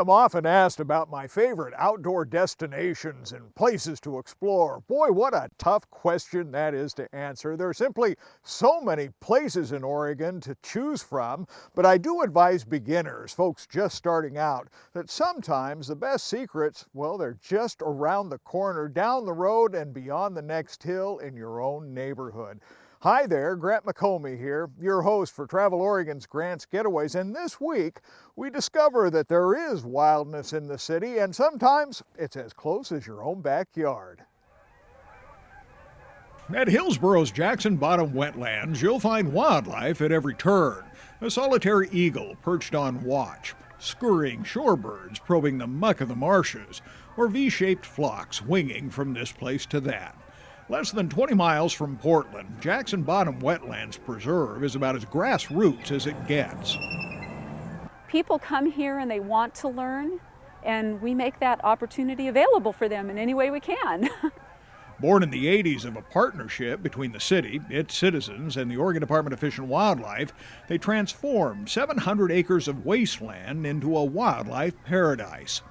am often asked about my favorite outdoor destinations and places to explore. Boy, what a tough question that is to answer. There are simply so many places in Oregon to choose from, but I do advise beginners, folks just starting out, that sometimes the best secrets, well, they're just around the corner, down the road and beyond the next hill in your own neighborhood. Hi there, Grant McOmie here, your host for Travel Oregon's Grant's Getaways, and this week we discover that there is wildness in the city and sometimes it's as close as your own backyard. At Hillsboro's Jackson Bottom Wetlands, you'll find wildlife at every turn. A solitary eagle perched on watch, scurrying shorebirds probing the muck of the marshes, or V-shaped flocks winging from this place to that. Less than 20 miles from Portland, Jackson Bottom Wetlands Preserve is about as grassroots as it gets. People come here and they want to learn, and we make that opportunity available for them in any way we can. Born in the 80s of a partnership between the city, its citizens, and the Oregon Department of Fish and Wildlife, they transformed 700 acres of wasteland into a wildlife paradise.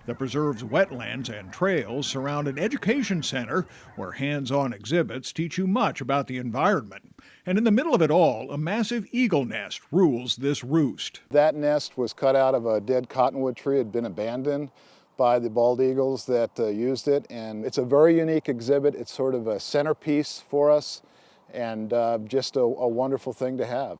The preserve's wetlands and trails surround an education center where hands-on exhibits teach you much about the environment. And in the middle of it all, a massive eagle nest rules this roost. That nest was cut out of a dead cottonwood tree. It had been abandoned by the bald eagles that used it. And it's a very unique exhibit. It's sort of a centerpiece for us and just a wonderful thing to have.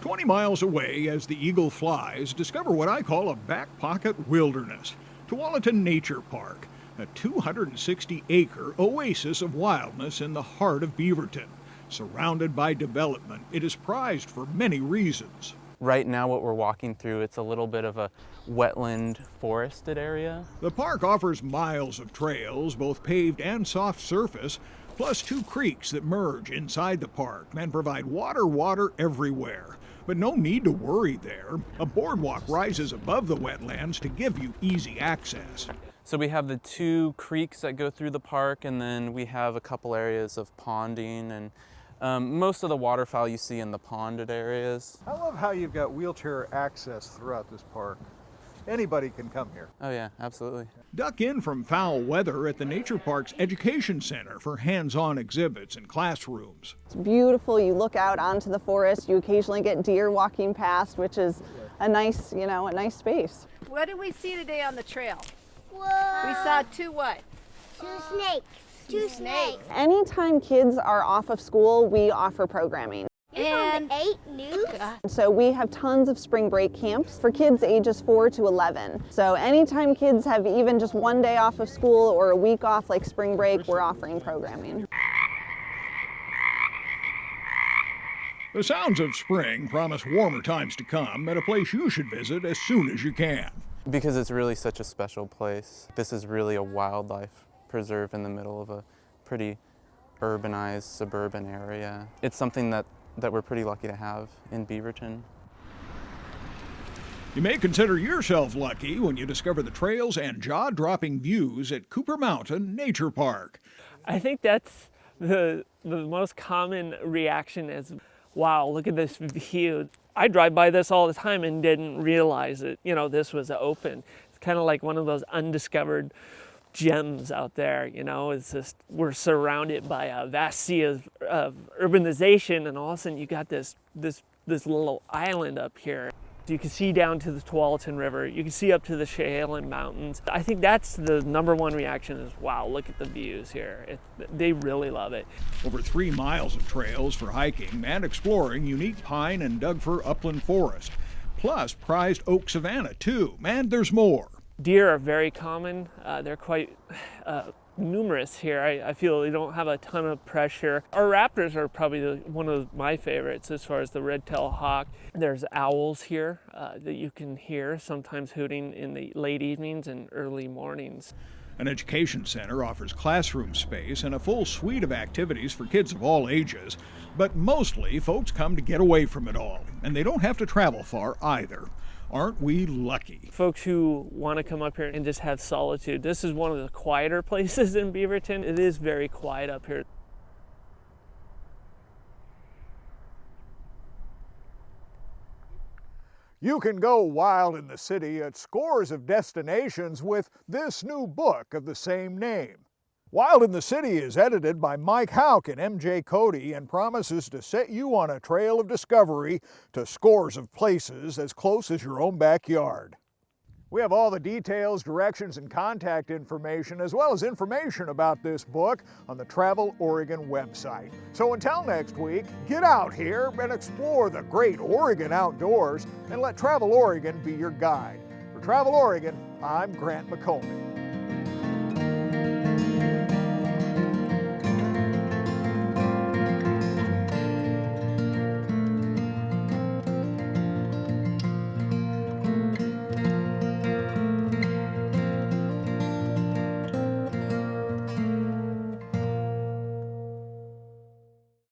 20 miles away, as the eagle flies, discover what I call a back pocket wilderness. Tualatin Nature Park, a 260-acre oasis of wildness in the heart of Beaverton. Surrounded by development, it is prized for many reasons. Right now what we're walking through, it's a little bit of a wetland forested area. The park offers miles of trails, both paved and soft surface, plus 2 creeks that merge inside the park and provide water everywhere. But no need to worry there. A boardwalk rises above the wetlands to give you easy access. So we have the 2 creeks that go through the park, and then we have a couple areas of ponding, and most of the waterfowl you see in the ponded areas. I love how you've got wheelchair access throughout this park. Anybody can come here. Oh yeah, absolutely. Duck in from foul weather at the Nature Park's Education Center for hands-on exhibits and classrooms. It's beautiful. You look out onto the forest. You occasionally get deer walking past, which is a nice, a nice space. What did we see today on the trail? Whoa. We saw 2 what? 2 snakes. 2 snakes. Anytime kids are off of school, we offer programming. And 8 news. So we have tons of spring break camps for kids ages 4 to 11. So anytime kids have even just 1 day off of school or a week off like spring break, we're offering programming. The sounds of spring promise warmer times to come at a place you should visit as soon as you can. Because it's really such a special place. This is really a wildlife preserve in the middle of a pretty urbanized suburban area. It's something that we're pretty lucky to have in Beaverton. You may consider yourself lucky when you discover the trails and jaw-dropping views at Cooper Mountain Nature Park. I think that's the most common reaction is, wow, look at this view. I drive by this all the time and didn't realize it, this was open. It's kind of like one of those undiscovered gems out there, it's just, we're surrounded by a vast sea of urbanization, and all of a sudden you got this little island up here. You can see down to the Tualatin River, you can see up to the Chehalis Mountains. I think that's the #1 reaction is, wow, look at the views here. They really love it. Over 3 miles of trails for hiking and exploring unique pine and Doug-fir upland forest, plus prized oak savanna too, and there's more. Deer are very common. They're quite numerous here. I feel they don't have a ton of pressure. Our raptors are probably one of my favorites as far as the red-tailed hawk. There's owls here that you can hear sometimes hooting in the late evenings and early mornings. An education center offers classroom space and a full suite of activities for kids of all ages, but mostly folks come to get away from it all, and they don't have to travel far either. Aren't we lucky? Folks who want to come up here and just have solitude. This is one of the quieter places in Beaverton. It is very quiet up here. You can go wild in the city at scores of destinations with this new book of the same name. Wild in the City is edited by Mike Houck and MJ Cody and promises to set you on a trail of discovery to scores of places as close as your own backyard. We have all the details, directions, and contact information, as well as information about this book on the Travel Oregon website. So until next week, get out here and explore the great Oregon outdoors and let Travel Oregon be your guide. For Travel Oregon, I'm Grant McOmie.